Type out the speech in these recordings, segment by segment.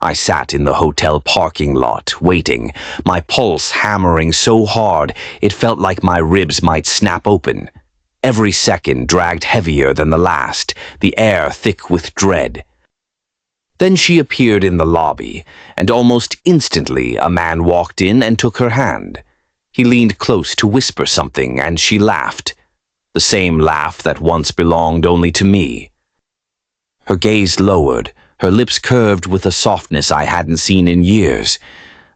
I sat in the hotel parking lot, waiting, my pulse hammering so hard it felt like my ribs might snap open. Every second dragged heavier than the last, the air thick with dread. Then she appeared in the lobby, and almost instantly a man walked in and took her hand. He leaned close to whisper something, and she laughed. The same laugh that once belonged only to me. Her gaze lowered, her lips curved with a softness I hadn't seen in years.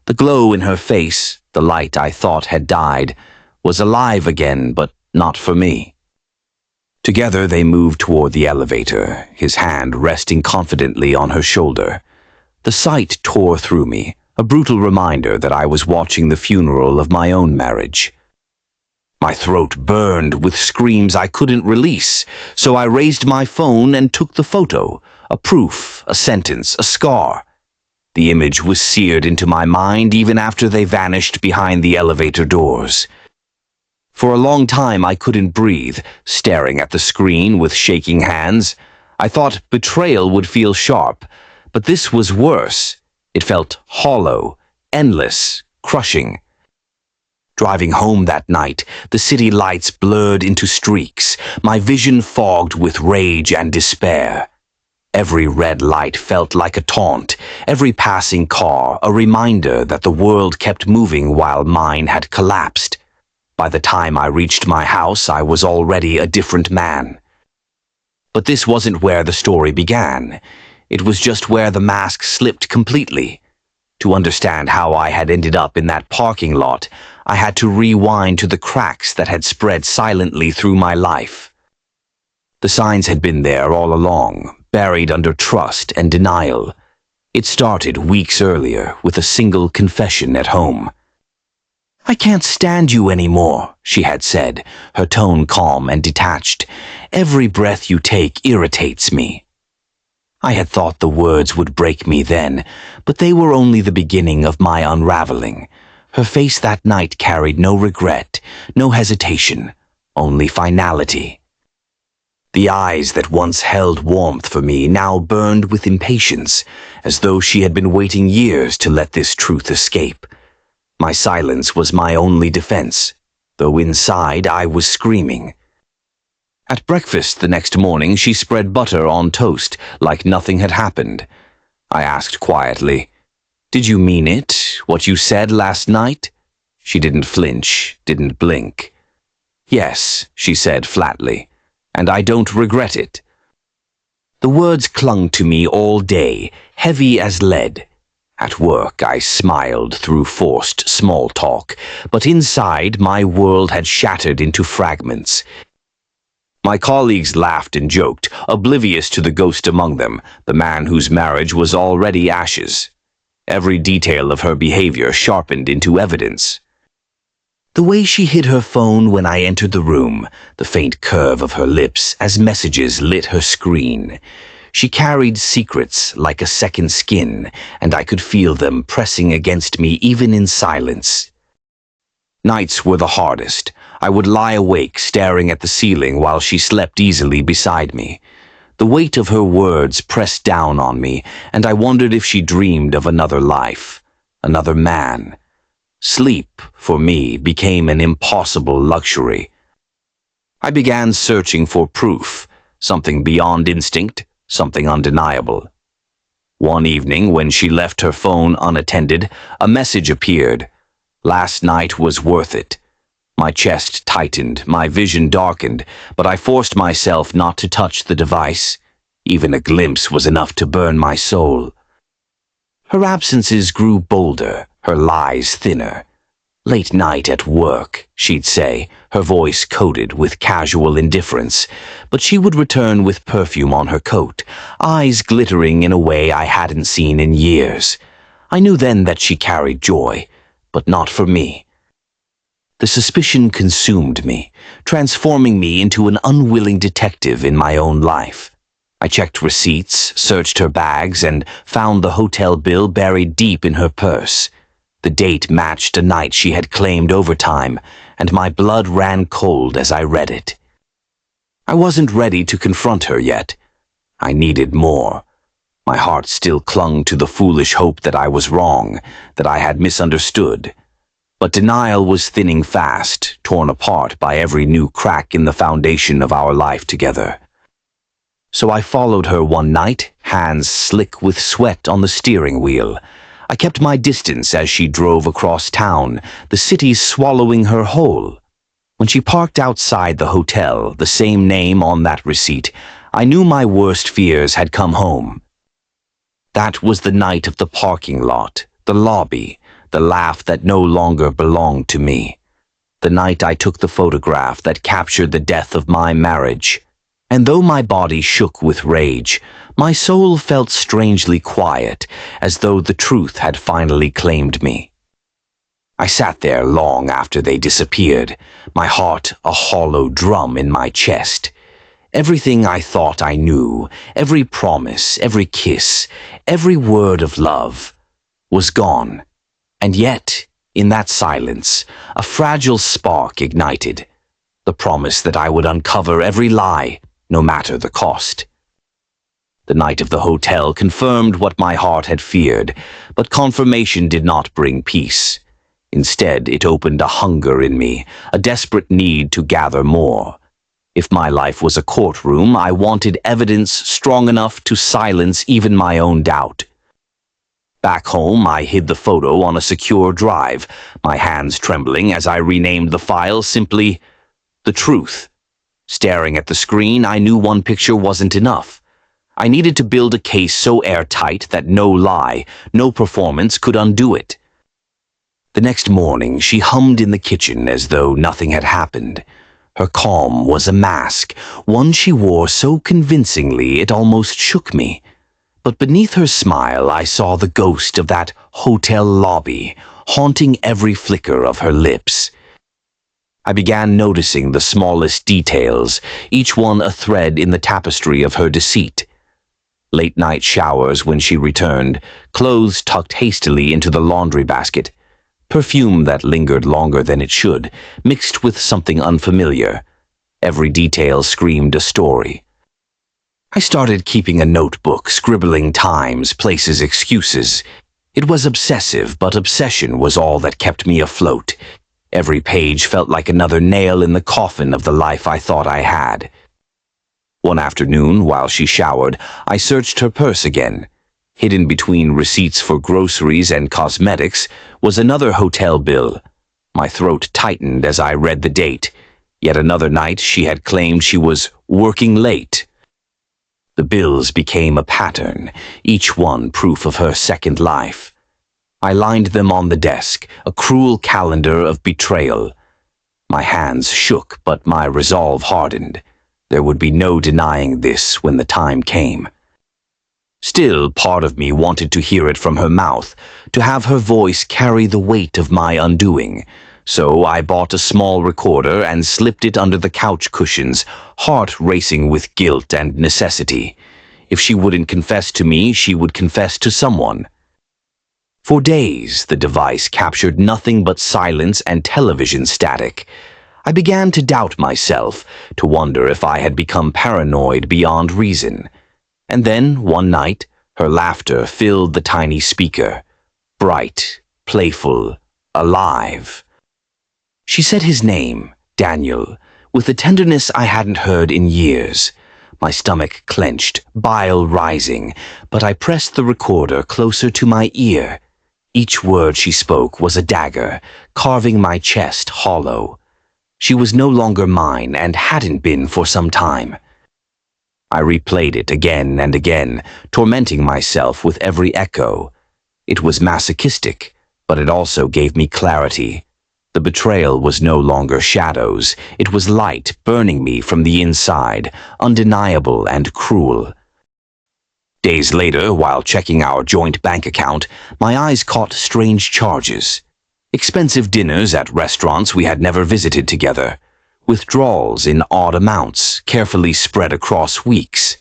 The glow in her face, the light I thought had died, was alive again, but not for me. Together they moved toward the elevator, his hand resting confidently on her shoulder. The sight tore through me, a brutal reminder that I was watching the funeral of my own marriage. My throat burned with screams I couldn't release, so I raised my phone and took the photo, a proof, a sentence, a scar. The image was seared into my mind even after they vanished behind the elevator doors. For a long time I couldn't breathe, staring at the screen with shaking hands. I thought betrayal would feel sharp, but this was worse. It felt hollow, endless, crushing. Driving home that night, the city lights blurred into streaks, my vision fogged with rage and despair. Every red light felt like a taunt, every passing car a reminder that the world kept moving while mine had collapsed. By the time I reached my house, I was already a different man. But this wasn't where the story began. It was just where the mask slipped completely. To understand how I had ended up in that parking lot, I had to rewind to the cracks that had spread silently through my life. The signs had been there all along, buried under trust and denial. It started weeks earlier with a single confession at home. "I can't stand you anymore," she had said, her tone calm and detached. "Every breath you take irritates me." I had thought the words would break me then, but they were only the beginning of my unraveling. Her face that night carried no regret, no hesitation, only finality. The eyes that once held warmth for me now burned with impatience, as though she had been waiting years to let this truth escape. My silence was my only defense, though inside I was screaming. At breakfast the next morning, she spread butter on toast like nothing had happened. I asked quietly, "Did you mean it, what you said last night?" She didn't flinch, didn't blink. "Yes," she said flatly, "and I don't regret it." The words clung to me all day, heavy as lead. At work, I smiled through forced small talk, but inside, my world had shattered into fragments. My colleagues laughed and joked, oblivious to the ghost among them, the man whose marriage was already ashes. Every detail of her behavior sharpened into evidence. The way she hid her phone when I entered the room, the faint curve of her lips as messages lit her screen. She carried secrets like a second skin, and I could feel them pressing against me even in silence. Nights were the hardest. I would lie awake staring at the ceiling while she slept easily beside me. The weight of her words pressed down on me, and I wondered if she dreamed of another life, another man. Sleep, for me, became an impossible luxury. I began searching for proof, something beyond instinct, something undeniable. One evening, when she left her phone unattended, a message appeared. Last night was worth it. My chest tightened, my vision darkened, but I forced myself not to touch the device. Even a glimpse was enough to burn my soul. Her absences grew bolder, her lies thinner. "Late night at work," she'd say, her voice coated with casual indifference, but she would return with perfume on her coat, eyes glittering in a way I hadn't seen in years. I knew then that she carried joy, but not for me. The suspicion consumed me, transforming me into an unwilling detective in my own life. I checked receipts, searched her bags, and found the hotel bill buried deep in her purse. The date matched a night she had claimed overtime, and my blood ran cold as I read it. I wasn't ready to confront her yet. I needed more. My heart still clung to the foolish hope that I was wrong, that I had misunderstood. But denial was thinning fast, torn apart by every new crack in the foundation of our life together. So I followed her one night, hands slick with sweat on the steering wheel. I kept my distance as she drove across town, the city swallowing her whole. When she parked outside the hotel, the same name on that receipt, I knew my worst fears had come home. That was the night of the parking lot, the lobby, the laugh that no longer belonged to me. The night I took the photograph that captured the death of my marriage. And though my body shook with rage, my soul felt strangely quiet, as though the truth had finally claimed me. I sat there long after they disappeared, my heart a hollow drum in my chest. Everything I thought I knew, every promise, every kiss, every word of love, was gone. And yet, in that silence, a fragile spark ignited, the promise that I would uncover every lie, no matter the cost. The night of the hotel confirmed what my heart had feared, but confirmation did not bring peace. Instead, it opened a hunger in me, a desperate need to gather more. If my life was a courtroom, I wanted evidence strong enough to silence even my own doubt. Back home, I hid the photo on a secure drive, my hands trembling as I renamed the file simply The Truth. Staring at the screen, I knew one picture wasn't enough. I needed to build a case so airtight that no lie, no performance could undo it. The next morning, she hummed in the kitchen as though nothing had happened. Her calm was a mask, one she wore so convincingly it almost shook me. But beneath her smile, I saw the ghost of that hotel lobby, haunting every flicker of her lips. I began noticing the smallest details, each one a thread in the tapestry of her deceit. Late-night showers when she returned, clothes tucked hastily into the laundry basket, perfume that lingered longer than it should, mixed with something unfamiliar. Every detail screamed a story. I started keeping a notebook, scribbling times, places, excuses. It was obsessive, but obsession was all that kept me afloat. Every page felt like another nail in the coffin of the life I thought I had. One afternoon, while she showered, I searched her purse again. Hidden between receipts for groceries and cosmetics was another hotel bill. My throat tightened as I read the date. Yet another night she had claimed she was working late. The bills became a pattern, each one proof of her second life. I lined them on the desk, a cruel calendar of betrayal. My hands shook, but my resolve hardened. There would be no denying this when the time came. Still, part of me wanted to hear it from her mouth, to have her voice carry the weight of my undoing. So I bought a small recorder and slipped it under the couch cushions, heart racing with guilt and necessity. If she wouldn't confess to me, she would confess to someone. For days, the device captured nothing but silence and television static. I began to doubt myself, to wonder if I had become paranoid beyond reason. And then, one night, her laughter filled the tiny speaker. Bright, playful, alive. She said his name, Daniel, with a tenderness I hadn't heard in years. My stomach clenched, bile rising, but I pressed the recorder closer to my ear. Each word she spoke was a dagger, carving my chest hollow. She was no longer mine and hadn't been for some time. I replayed it again and again, tormenting myself with every echo. It was masochistic, but it also gave me clarity. The betrayal was no longer shadows. It was light, burning me from the inside, undeniable and cruel. Days later, while checking our joint bank account, my eyes caught strange charges. Expensive dinners at restaurants we had never visited together. Withdrawals in odd amounts, carefully spread across weeks.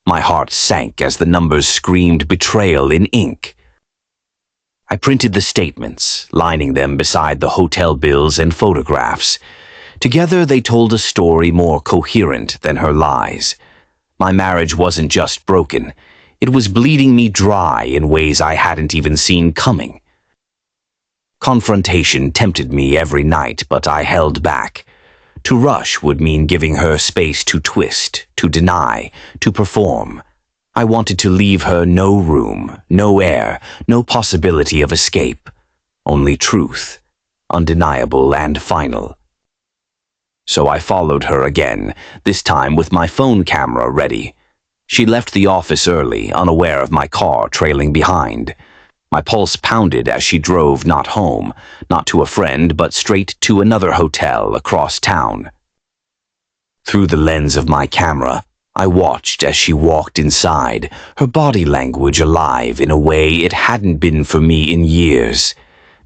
My heart sank as the numbers screamed betrayal in ink. I printed the statements, lining them beside the hotel bills and photographs. Together they told a story more coherent than her lies. My marriage wasn't just broken. It was bleeding me dry in ways I hadn't even seen coming. Confrontation tempted me every night, but I held back. To rush would mean giving her space to twist, to deny, to perform. I wanted to leave her no room, no air, no possibility of escape. Only truth, undeniable and final. So I followed her again, this time with my phone camera ready. She left the office early, unaware of my car trailing behind. My pulse pounded as she drove not home, not to a friend, but straight to another hotel across town. Through the lens of my camera, I watched as she walked inside, her body language alive in a way it hadn't been for me in years.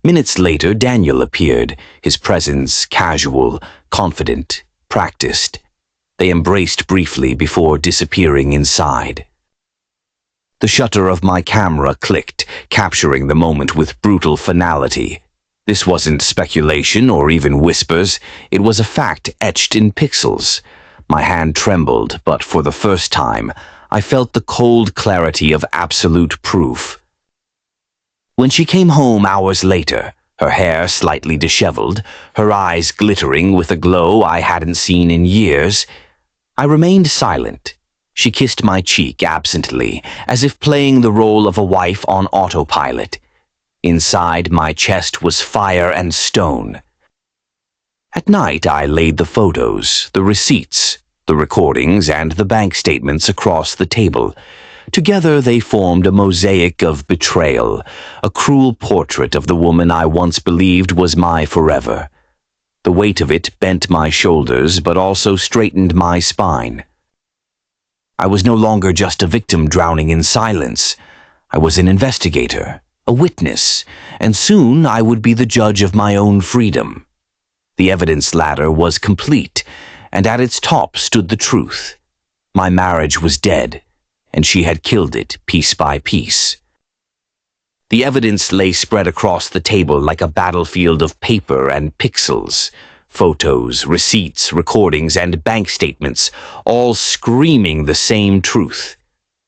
Minutes later, Daniel appeared, his presence casual, confident, practiced. They embraced briefly before disappearing inside. The shutter of my camera clicked, capturing the moment with brutal finality. This wasn't speculation or even whispers, it was a fact etched in pixels. My hand trembled, but for the first time, I felt the cold clarity of absolute proof. When she came home hours later, her hair slightly disheveled, her eyes glittering with a glow I hadn't seen in years, I remained silent. She kissed my cheek absently, as if playing the role of a wife on autopilot. Inside, my chest was fire and stone. At night, I laid the photos, the receipts, the recordings, and the bank statements across the table. Together, they formed a mosaic of betrayal, a cruel portrait of the woman I once believed was my forever. The weight of it bent my shoulders, but also straightened my spine. I was no longer just a victim drowning in silence. I was an investigator, a witness, and soon I would be the judge of my own freedom. The evidence ladder was complete, and at its top stood the truth. My marriage was dead, and she had killed it piece by piece. The evidence lay spread across the table like a battlefield of paper and pixels. Photos, receipts, recordings, and bank statements, all screaming the same truth.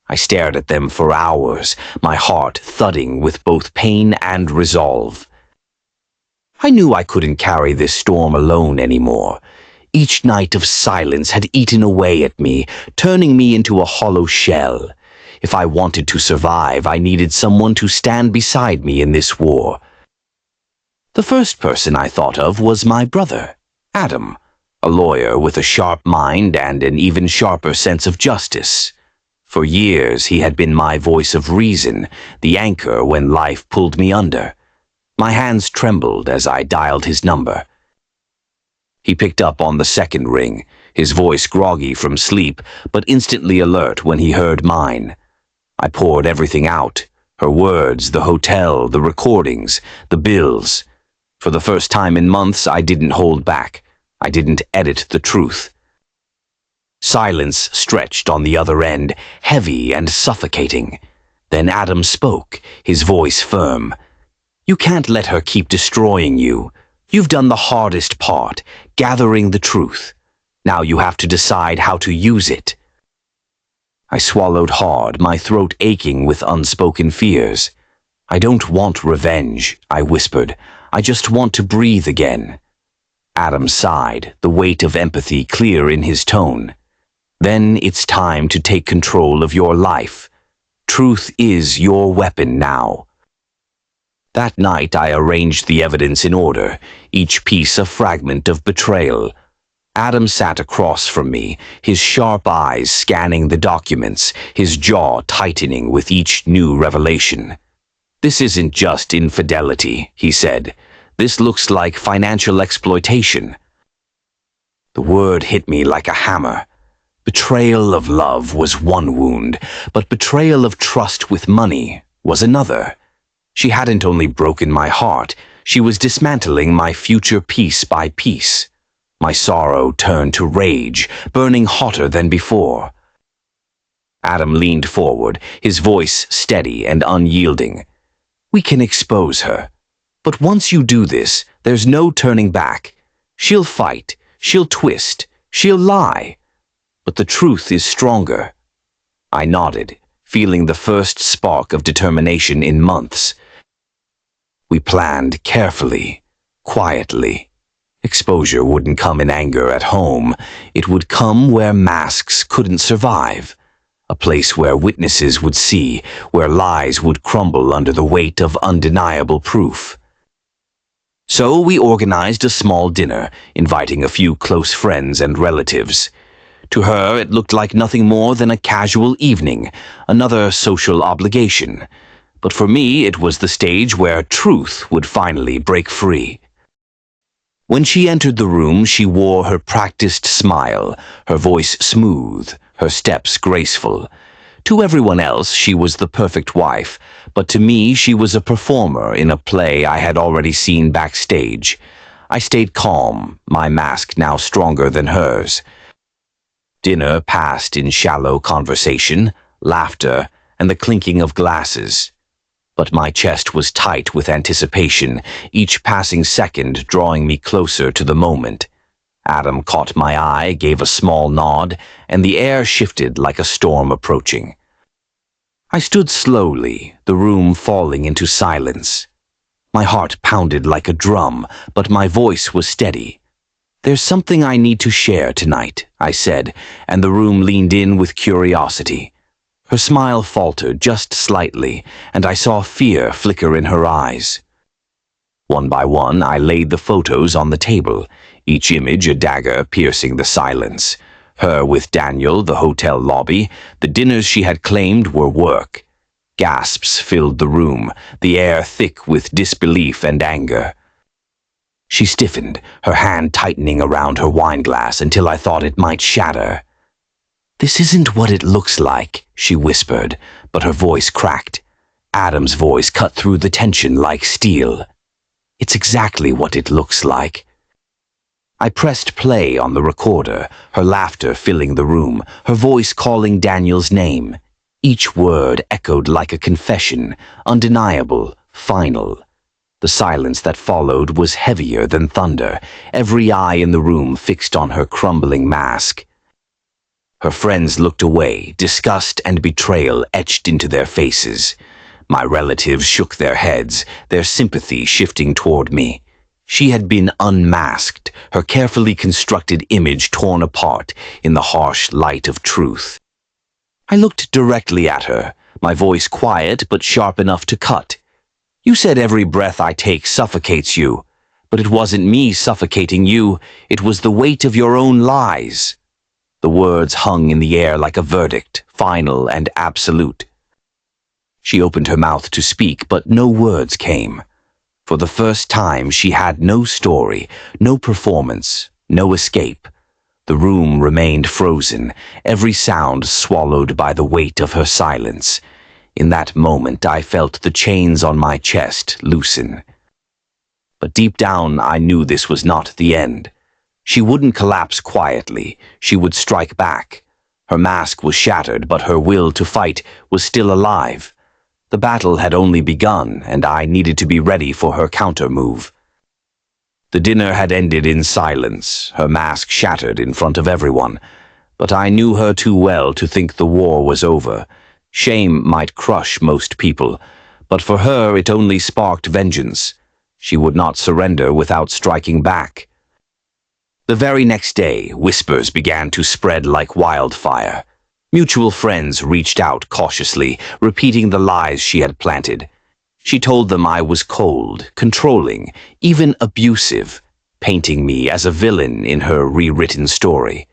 I stared at them for hours, my heart thudding with both pain and resolve. I knew I couldn't carry this storm alone anymore. Each night of silence had eaten away at me, turning me into a hollow shell. If I wanted to survive, I needed someone to stand beside me in this war. The first person I thought of was my brother, Adam, a lawyer with a sharp mind and an even sharper sense of justice. For years, he had been my voice of reason, the anchor when life pulled me under. My hands trembled as I dialed his number. He picked up on the second ring, his voice groggy from sleep, but instantly alert when he heard mine. I poured everything out, her words, the hotel, the recordings, the bills. For the first time in months, I didn't hold back. I didn't edit the truth. Silence stretched on the other end, heavy and suffocating. Then Adam spoke, his voice firm. "You can't let her keep destroying you. You've done the hardest part, gathering the truth. Now you have to decide how to use it." I swallowed hard, my throat aching with unspoken fears. "I don't want revenge," I whispered. "I just want to breathe again." Adam sighed, the weight of empathy clear in his tone. "Then it's time to take control of your life. Truth is your weapon now." That night I arranged the evidence in order, each piece a fragment of betrayal. Adam sat across from me, his sharp eyes scanning the documents, his jaw tightening with each new revelation. "This isn't just infidelity," he said. "This looks like financial exploitation." The word hit me like a hammer. Betrayal of love was one wound, but betrayal of trust with money was another. She hadn't only broken my heart, she was dismantling my future piece by piece. My sorrow turned to rage, burning hotter than before. Adam leaned forward, his voice steady and unyielding. "We can expose her. But once you do this, there's no turning back. She'll fight, she'll twist, she'll lie. But the truth is stronger." I nodded, feeling the first spark of determination in months. We planned carefully, quietly. Exposure wouldn't come in anger at home. It would come where masks couldn't survive. A place where witnesses would see, where lies would crumble under the weight of undeniable proof. So we organized a small dinner, inviting a few close friends and relatives. To her, it looked like nothing more than a casual evening, another social obligation. But for me, it was the stage where truth would finally break free. When she entered the room, she wore her practiced smile, her voice smooth, her steps graceful. To everyone else, she was the perfect wife, but to me, she was a performer in a play I had already seen backstage. I stayed calm, my mask now stronger than hers. Dinner passed in shallow conversation, laughter, and the clinking of glasses. But my chest was tight with anticipation, each passing second drawing me closer to the moment. Adam caught my eye, gave a small nod, and the air shifted like a storm approaching. I stood slowly, the room falling into silence. My heart pounded like a drum, but my voice was steady. "There's something I need to share tonight," I said, and the room leaned in with curiosity. Her smile faltered just slightly, and I saw fear flicker in her eyes. One by one, I laid the photos on the table, each image a dagger piercing the silence. Her with Daniel, the hotel lobby, the dinners she had claimed were work. Gasps filled the room, the air thick with disbelief and anger. She stiffened, her hand tightening around her wineglass until I thought it might shatter. "This isn't what it looks like," she whispered, but her voice cracked. Adam's voice cut through the tension like steel. "It's exactly what it looks like." I pressed play on the recorder, her laughter filling the room, her voice calling Daniel's name. Each word echoed like a confession, undeniable, final. The silence that followed was heavier than thunder, every eye in the room fixed on her crumbling mask. Her friends looked away, disgust and betrayal etched into their faces. My relatives shook their heads, their sympathy shifting toward me. She had been unmasked, her carefully constructed image torn apart in the harsh light of truth. I looked directly at her, my voice quiet but sharp enough to cut. "You said every breath I take suffocates you, but it wasn't me suffocating you, it was the weight of your own lies." The words hung in the air like a verdict, final and absolute. She opened her mouth to speak, but no words came. For the first time, she had no story, no performance, no escape. The room remained frozen, every sound swallowed by the weight of her silence. In that moment, I felt the chains on my chest loosen. But deep down, I knew this was not the end. She wouldn't collapse quietly. She would strike back. Her mask was shattered, but her will to fight was still alive. The battle had only begun, and I needed to be ready for her counter-move. The dinner had ended in silence, her mask shattered in front of everyone. But I knew her too well to think the war was over. Shame might crush most people, but for her it only sparked vengeance. She would not surrender without striking back. The very next day, whispers began to spread like wildfire. Mutual friends reached out cautiously, repeating the lies she had planted. She told them I was cold, controlling, even abusive, painting me as a villain in her rewritten story.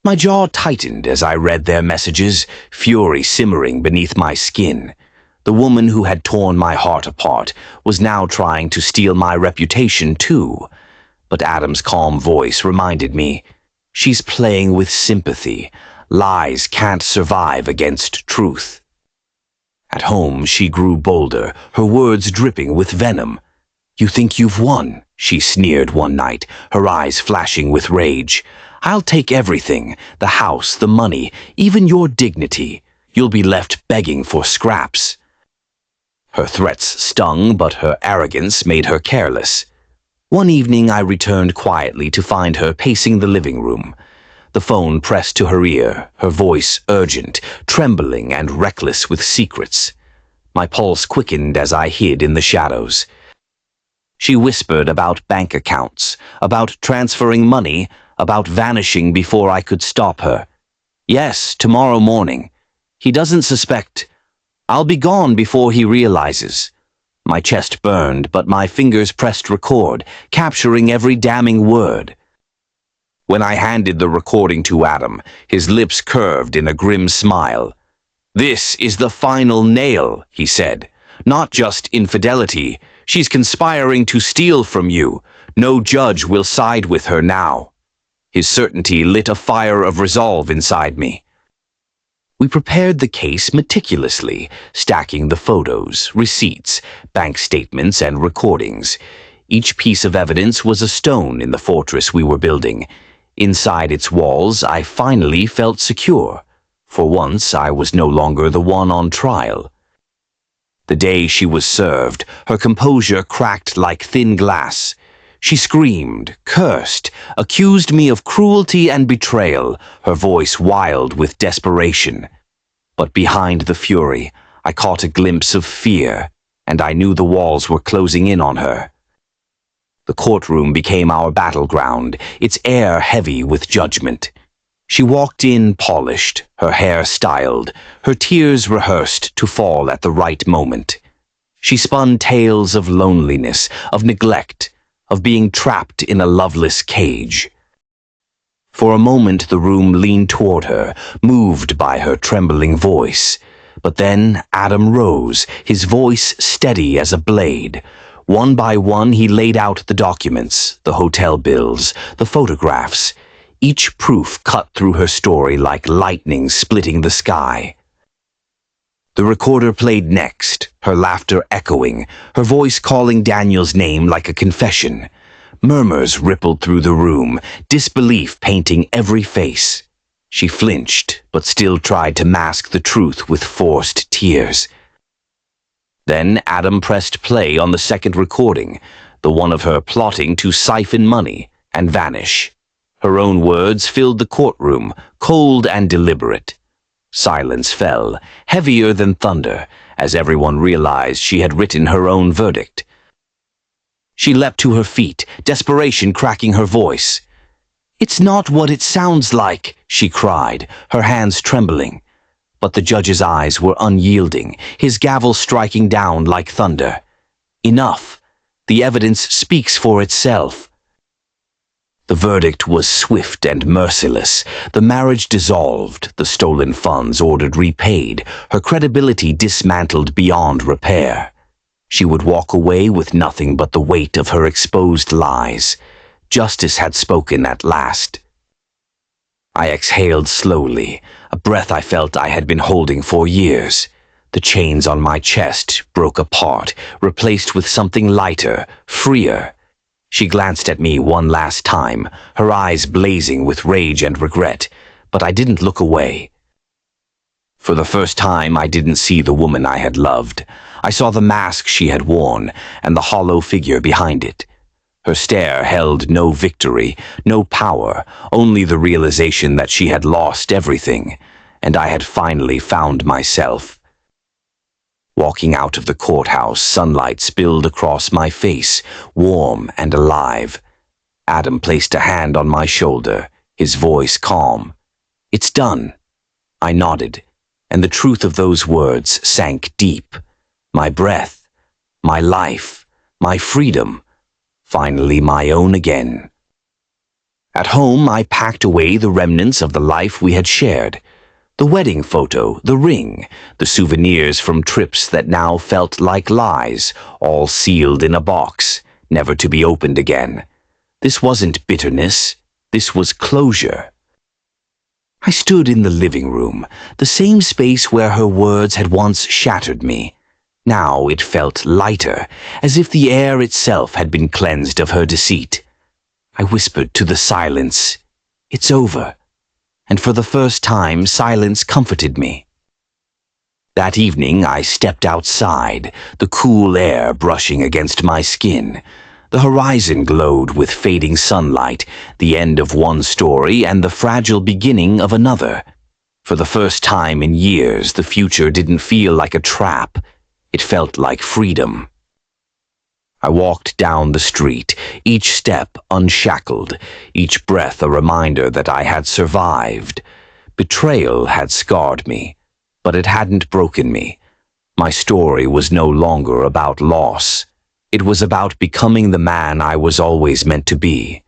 My jaw tightened as I read their messages, fury simmering beneath my skin. The woman who had torn my heart apart was now trying to steal my reputation too. But Adam's calm voice reminded me, she's playing with sympathy. Lies can't survive against truth. At home, she grew bolder, her words dripping with venom. "You think you've won?" she sneered one night, her eyes flashing with rage. "I'll take everything, the house, the money, even your dignity. You'll be left begging for scraps." Her threats stung, but her arrogance made her careless. One evening I returned quietly to find her pacing the living room. the phone pressed to her ear, her voice urgent, trembling and reckless with secrets. My pulse quickened as I hid in the shadows. She whispered about bank accounts, about transferring money, about vanishing before I could stop her. Yes, tomorrow morning. He doesn't suspect. I'll be gone before he realizes. My chest burned, but my fingers pressed record, capturing every damning word. When I handed the recording to Adam, his lips curved in a grim smile. "This is the final nail," he said. "Not just infidelity. She's conspiring to steal from you. No judge will side with her now." His certainty lit a fire of resolve inside me. We prepared the case meticulously, stacking the photos, receipts, bank statements, and recordings. Each piece of evidence was a stone in the fortress we were building. Inside its walls, I finally felt secure. For once, I was no longer the one on trial. The day she was served, her composure cracked like thin glass. She screamed, cursed, accused me of cruelty and betrayal, her voice wild with desperation. But behind the fury, I caught a glimpse of fear, and I knew the walls were closing in on her. The courtroom became our battleground, its air heavy with judgment. She walked in polished, her hair styled, her tears rehearsed to fall at the right moment. She spun tales of loneliness, of neglect, of being trapped in a loveless cage. For a moment the room leaned toward her, moved by her trembling voice. But then Adam rose, his voice steady as a blade. One by one he laid out the documents, the hotel bills, the photographs. Each proof cut through her story like lightning splitting the sky. The recorder played next, her laughter echoing, her voice calling Daniel's name like a confession. Murmurs rippled through the room, disbelief painting every face. She flinched, but still tried to mask the truth with forced tears. Then Adam pressed play on the second recording, the one of her plotting to siphon money and vanish. Her own words filled the courtroom, cold and deliberate. Silence fell, heavier than thunder, as everyone realized she had written her own verdict. She leapt to her feet, desperation cracking her voice. "It's not what it sounds like," she cried, her hands trembling. But the judge's eyes were unyielding, his gavel striking down like thunder. "Enough. The evidence speaks for itself." The verdict was swift and merciless. The marriage dissolved, the stolen funds ordered repaid, her credibility dismantled beyond repair. She would walk away with nothing but the weight of her exposed lies. Justice had spoken at last. I exhaled slowly, a breath I felt I had been holding for years. The chains on my chest broke apart, replaced with something lighter, freer. She glanced at me one last time, her eyes blazing with rage and regret, but I didn't look away. For the first time, I didn't see the woman I had loved. I saw the mask she had worn and the hollow figure behind it. Her stare held no victory, no power, only the realization that she had lost everything, and I had finally found myself. Walking out of the courthouse, sunlight spilled across my face, warm and alive. Adam placed a hand on my shoulder, his voice calm. "It's done." I nodded, and the truth of those words sank deep. My breath, my life, my freedom, finally my own again. At home, I packed away the remnants of the life we had shared. The wedding photo, the ring, the souvenirs from trips that now felt like lies, all sealed in a box, never to be opened again. This wasn't bitterness, this was closure. I stood in the living room, the same space where her words had once shattered me. Now it felt lighter, as if the air itself had been cleansed of her deceit. I whispered to the silence, "It's over." And for the first time, silence comforted me. That evening, I stepped outside, the cool air brushing against my skin. The horizon glowed with fading sunlight, the end of one story and the fragile beginning of another. For the first time in years, the future didn't feel like a trap. It felt like freedom. I walked down the street, each step unshackled, each breath a reminder that I had survived. Betrayal had scarred me, but it hadn't broken me. My story was no longer about loss. It was about becoming the man I was always meant to be.